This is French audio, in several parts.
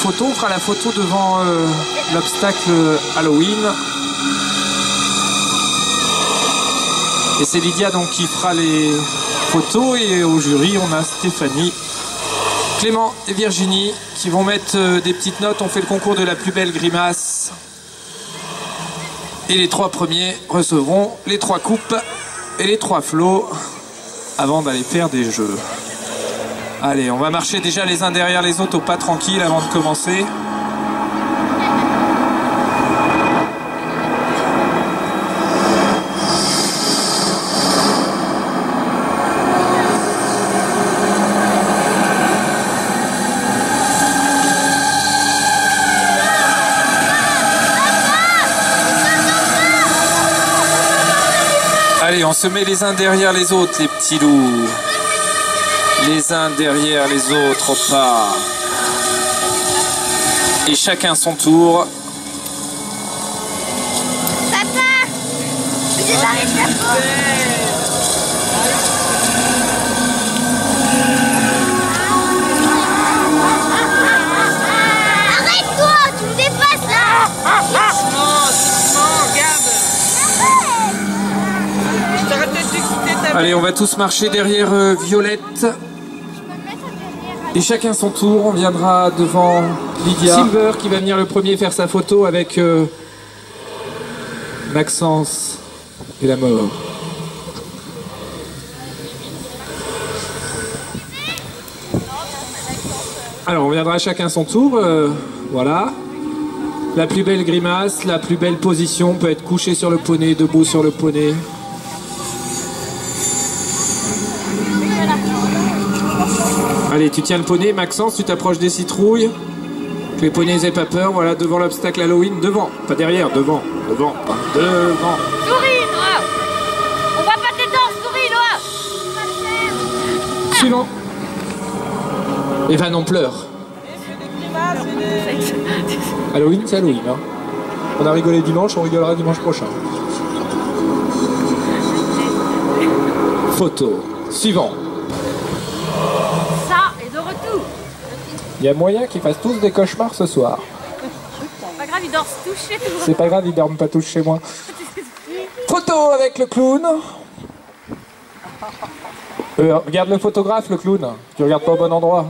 photo. On fera la photo devant l'obstacle Halloween. Et c'est Lydia donc qui fera les photos. Et au jury, on a Stéphanie, Clément et Virginie qui vont mettre des petites notes. On fait le concours de la plus belle grimace. Et les 3 premiers recevront les 3 coupes et les 3 flots avant d'aller faire des jeux. Allez, on va marcher déjà les uns derrière les autres au pas tranquille avant de commencer. Allez, on se met les uns derrière les autres, les petits loups. Les uns derrière les autres au pas. Et chacun son tour. Papa, j'ai pas réussi à faire. Arrête-toi, tu me dépasses là. Allez, on va tous marcher derrière Violette. Et chacun son tour. On viendra devant Lydia. Silver qui va venir le premier faire sa photo avec Maxence et la mort. Alors, on viendra chacun son tour. Voilà. La plus belle grimace, la plus belle position peut être couché sur le poney, debout sur le poney. Allez, tu tiens le poney, Maxence, tu t'approches des citrouilles. Que les poneys n'aient pas peur, voilà, devant l'obstacle Halloween, devant, pas derrière, devant, devant, devant. Souris, Noah. On voit pas tes dents, souris, Noah. Suivant. Evan, on pleure. Halloween, c'est Halloween, hein. On a rigolé dimanche, on rigolera dimanche prochain. Photo. Suivant. Il y a moyen qu'ils fassent tous des cauchemars ce soir. C'est pas grave, ils doivent se toucher toujours. C'est pas grave, ils dorment pas tous chez moi. Photo avec le clown. Regarde le photographe, le clown. Tu regardes pas au bon endroit.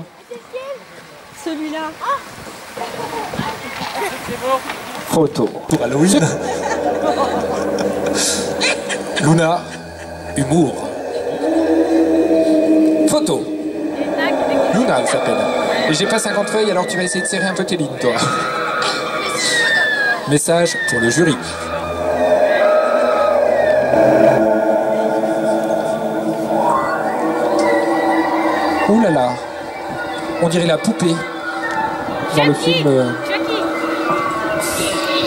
Celui-là. Photo. Pour Halloween. Luna. Humour. Photo. Luna, elle s'appelle. Et j'ai pas 50 feuilles, alors tu vas essayer de serrer un peu tes lignes, toi. Message pour le jury. Ouh là là. On dirait la poupée. Dans le film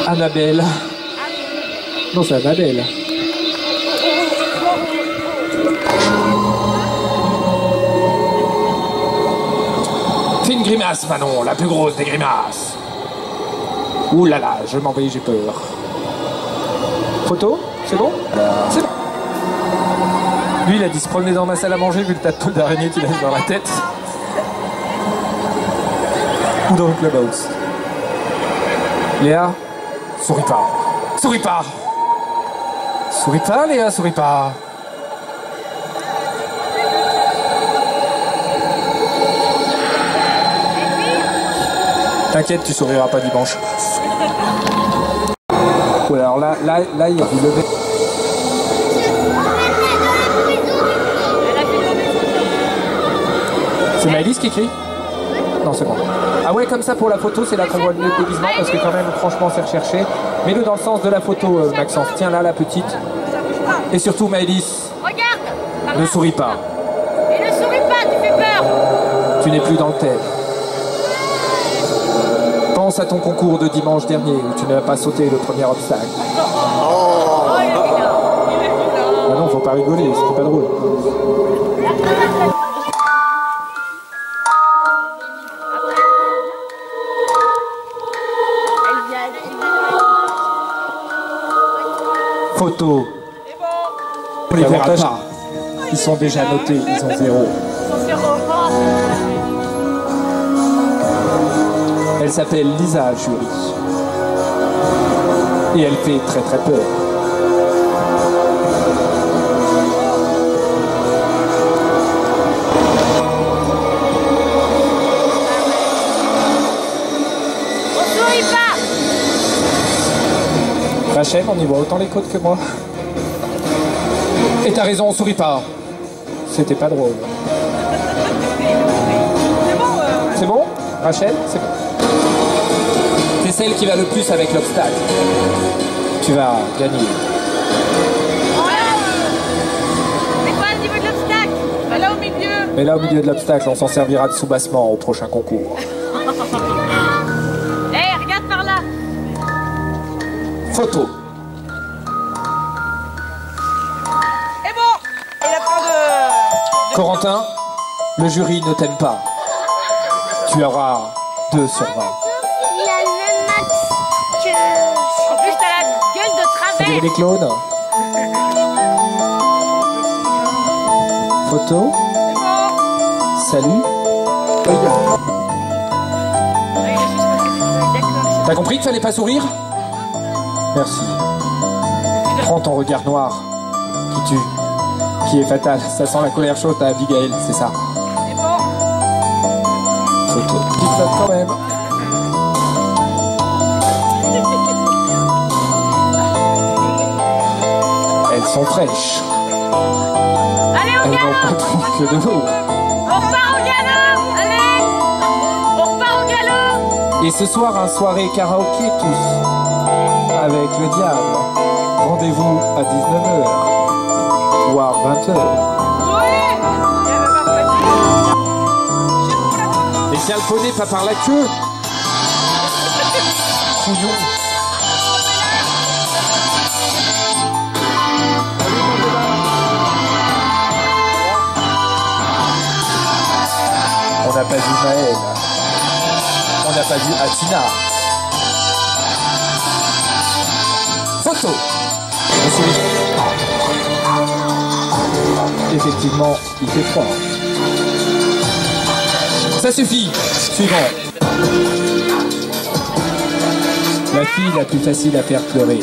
Annabelle. Non, c'est Annabelle. Fais une grimace, Manon, la plus grosse des grimaces. Ouh là là, je m'en vais, j'ai peur. Photo, c'est bon? C'est bon. Lui, il a dit se promener dans ma salle à manger vu le tas de poules d'araignée qu'il a dans la tête. Ou dans le clubhouse. Léa, souris pas. Souris pas. Souris pas, Léa, souris pas. T'inquiète, tu souriras pas dimanche. Ouais, alors là, il y a du lever. C'est Maëlys qui écrit? Non, c'est bon. Ah ouais, comme ça pour la photo, c'est là qu'on voit le déguisement parce que quand même, franchement, c'est recherché. Mets-le dans le sens de la photo, Maxence. Tiens là, la petite. Et surtout, Maëlys. Regarde. Ne souris pas. Et ne souris pas, tu fais peur. Tu n'es plus dans le thème. Pense à ton concours de dimanche dernier où tu n'as pas sauté le premier obstacle. Ah non, faut pas rigoler, c'était pas drôle. Photo. On les verra pas. Ils sont déjà notés, ils ont 0. Elle s'appelle Lisa Jury. Et elle fait très très peur. On sourit pas. Rachel, on y voit autant les côtes que moi. Et t'as raison, on sourit pas. C'était pas drôle. C'est bon, Rachel? C'est bon. C'est celle qui va le plus avec l'obstacle. Tu vas gagner. C'est quoi le niveau de l'obstacle? Bah là au milieu. Mais là, au milieu de l'obstacle, on s'en servira de soubassement au prochain concours. Hé, regarde par là. Photo. Et bon, il a pas de... Corentin, le jury ne t'aime pas. Tu auras 2 sur 20. Il a le même max que... En plus, t'as la gueule de On dirait travers. des clones. Photo. Salut. T'as compris qu'il fallait pas sourire? Merci. Prends ton regard noir qui tue, qui est fatal. Ça sent la colère chaude à Abigail, c'est ça. Photo. Qui flotte quand même. Elles sont fraîches. Allez, au Elles n'ont galop. pas trop que de l'eau. On repart au galop. Allez. On repart au galop. Et ce soir, un soirée karaoké tous. Avec le diable. Rendez-vous à 19h. Voire 20h. Et tiens le poney, pas par la queue. Couillon. On n'a pas vu Maël. On n'a pas vu Atina. Photo. On sourit. Effectivement, il fait froid. Ça suffit. Suivant. La fille la plus facile à faire pleurer.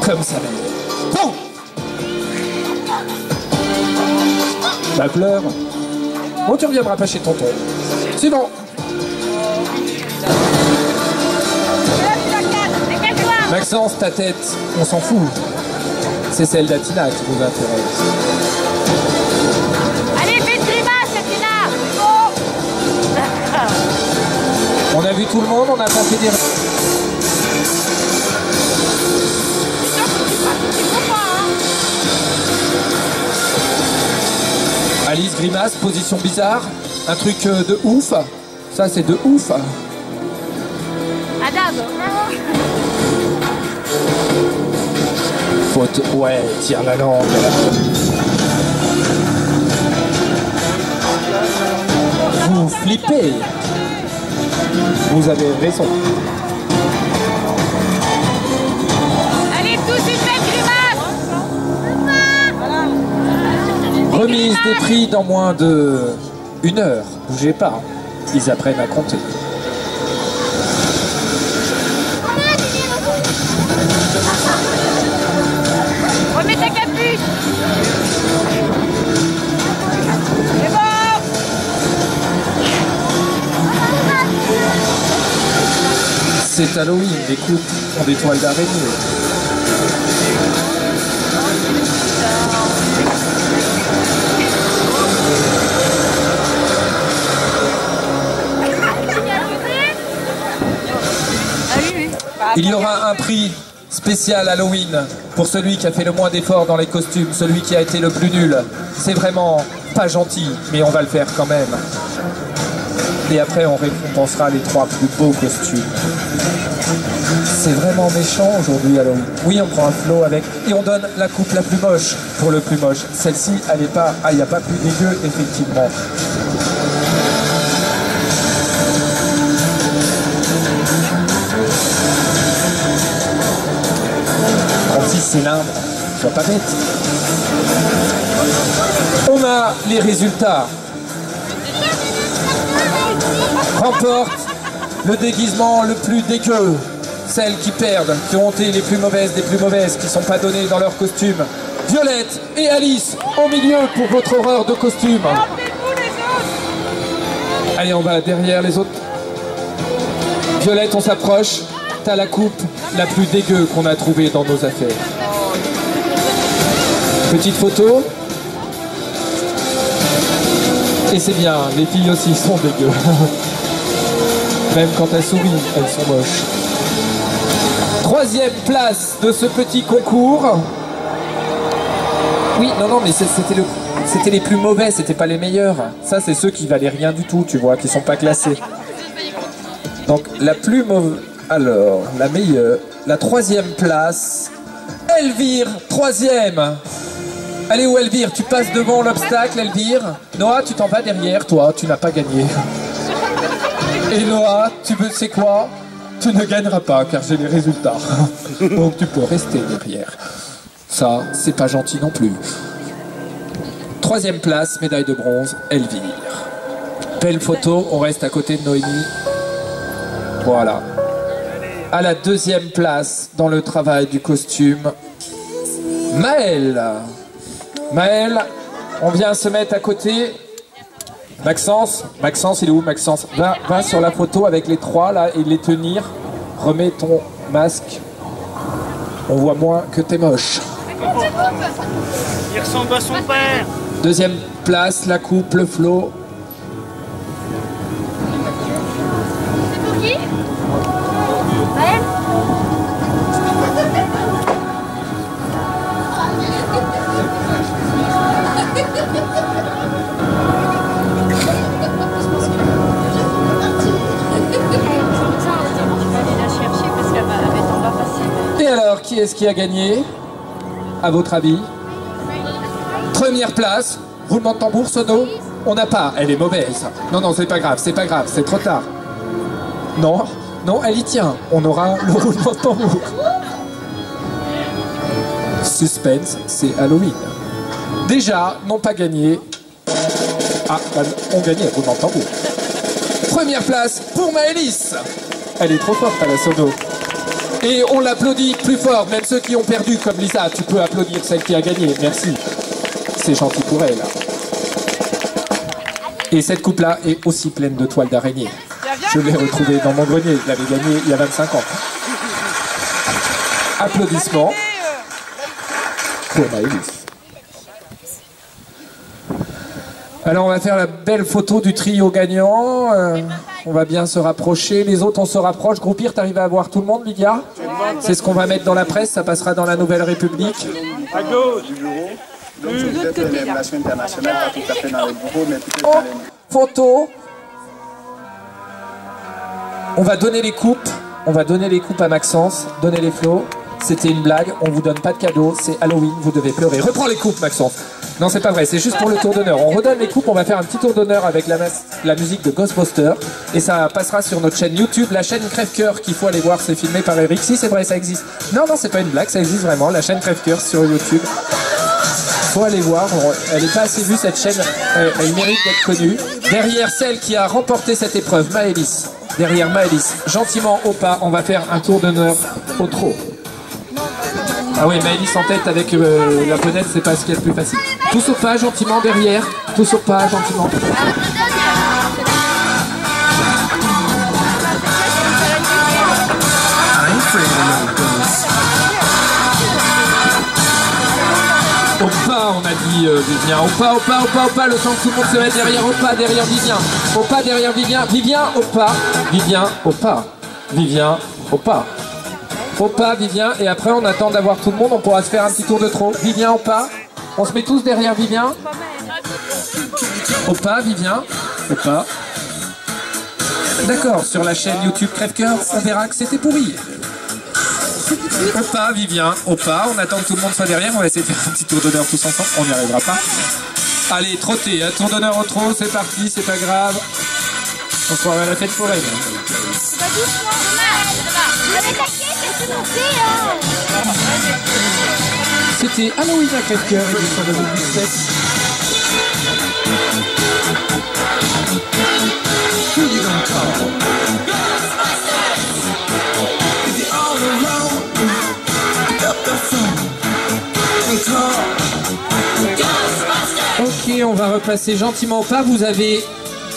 Comme sa mère. Bon. Bah pleure. Bon, tu reviendras pas chez tonton. Suivant. Dégage-toi. Maxence, ta tête, on s'en fout. C'est celle d'Atina qui nous intéresse. Allez, fais une grimace, Tina. On a vu tout le monde, on n'a pas fait des... Alice grimace, position bizarre. Un truc de ouf. Ça, c'est de ouf. Adam. Faute. Ouais, tire la langue. Vous flippez. Vous avez raison. Allez, tous une belle grimace. Remise des prix dans moins de 1 heure. Bougez pas. Ils apprennent à compter. Remets ta capuche. Et bon, C'est Halloween, les coupes ont des toiles d'araignée. Il y aura un prix spécial Halloween pour celui qui a fait le moins d'efforts dans les costumes, celui qui a été le plus nul. C'est vraiment pas gentil, mais on va le faire quand même. Et après, on récompensera les 3 plus beaux costumes. C'est vraiment méchant aujourd'hui Halloween. Oui, on prend un flot avec et on donne la coupe la plus moche pour le plus moche. Celle-ci, elle est pas... Ah, il n'y a pas plus dégueu, effectivement. Cylindre, sois pas bête. On a les résultats. Remporte le déguisement le plus dégueu. Celles qui perdent, qui ont été les plus mauvaises des plus mauvaises, qui ne sont pas données dans leur costume. Violette et Alice au milieu pour votre horreur de costume. Allez, on va derrière les autres. Violette, on s'approche. T'as la coupe la plus dégueu qu'on a trouvée dans nos affaires. Petite photo. Et c'est bien, les filles aussi sont dégueu. Même quand elles sourient, elles sont moches. Troisième place de ce petit concours. Oui, non, mais c'était les plus mauvais, c'était pas les meilleurs. Ça, c'est ceux qui valaient rien du tout, tu vois, qui sont pas classés. Donc, la plus mauvaise... Alors, la meilleure, la troisième place, Elvire, troisième. Allez où Elvire, tu passes devant l'obstacle, Elvire. Noah, tu t'en vas derrière, toi, tu n'as pas gagné. Et Noah, tu veux, c'est quoi? Tu ne gagneras pas, car j'ai les résultats. Donc tu peux rester derrière. Ça, c'est pas gentil non plus. Troisième place, médaille de bronze, Elvire. Belle photo, on reste à côté de Noémie. Voilà. À la deuxième place, dans le travail du costume, Maëlle. Maëlle, on vient se mettre à côté. Maxence, il est où Maxence? Va sur la photo avec les trois là et les tenir. Remets ton masque. On voit moins que t'es moche. Il ressemble à son père. Deuxième place, la coupe, le flot. C'est pour qui? Maëlle? Et alors, qui est-ce qui a gagné, à votre avis? Première place, roulement de tambour, sono. On n'a pas, elle est mauvaise. Non, c'est pas grave, c'est trop tard. Non, elle y tient. On aura le roulement de tambour. Suspense, c'est Halloween. Déjà, n'ont pas gagné. Ah, on gagnait le roulement de tambour. Première place pour Maëlys. Elle est trop forte à la sono. Et on l'applaudit plus fort, même ceux qui ont perdu, comme Lisa. Tu peux applaudir celle qui a gagné, merci. C'est gentil pour elle. Et cette coupe-là est aussi pleine de toiles d'araignée. Je l'ai retrouvée dans mon grenier, je l'avais gagnée il y a 25 ans. Applaudissements pour Maëlys. Alors on va faire la belle photo du trio gagnant. On va bien se rapprocher. Les autres, on se rapproche. Groupir, t'arrives à voir tout le monde, Lydia? C'est ce qu'on va mettre dans la presse. Ça passera dans la Nouvelle République. À gauche. Oh, photo. On va donner les coupes. On va donner les coupes à Maxence. Donner les flots. C'était une blague. On vous donne pas de cadeau. C'est Halloween. Vous devez pleurer. Reprends les coupes, Maxence. Non, c'est pas vrai, c'est juste pour le tour d'honneur. On redonne les coupes, on va faire un petit tour d'honneur avec la musique de Ghostbusters. Et ça passera sur notre chaîne YouTube, la chaîne Crève-Cœur, qu'il faut aller voir, c'est filmé par Eric. Si, c'est vrai, ça existe. Non, c'est pas une blague, ça existe vraiment, la chaîne Crève-Cœur sur YouTube. Faut aller voir, elle n'est pas assez vue cette chaîne, elle mérite d'être connue. Derrière celle qui a remporté cette épreuve, Maëlys. Derrière Maëlys, gentiment au pas, on va faire un tour d'honneur au trot. Ah oui, Maëlys en tête avec la penette, c'est pas ce qui est le plus facile. Tous au pas, gentiment, derrière. Tous au pas, gentiment. Au pas, on a dit Vivien. Au pas, le temps que tout le monde se mette derrière, au pas, derrière Vivien. Au pas, derrière Vivien. Vivien, au pas. Vivien, au pas. Vivien, au pas. Au pas, Vivien, et après on attend d'avoir tout le monde, on pourra se faire un petit tour de trot. Vivien, au pas. On se met tous derrière Vivien. Au pas, Vivien. Au pas. D'accord, sur la chaîne YouTube Crève-Cœur, on verra que c'était pourri. Au pas, Vivien. Au pas, on attend que tout le monde soit derrière. On va essayer de faire un petit tour d'honneur tous ensemble. On n'y arrivera pas. Allez, trottez, un tour d'honneur au trot, c'est parti, c'est pas grave. On se croirait à la fête foraine. C'était Halloween à Crève-Cœur, édition 2017. Who you gonna call? on va repasser gentiment au pas. Vous avez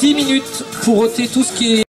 10 minutes pour ôter tout ce qui est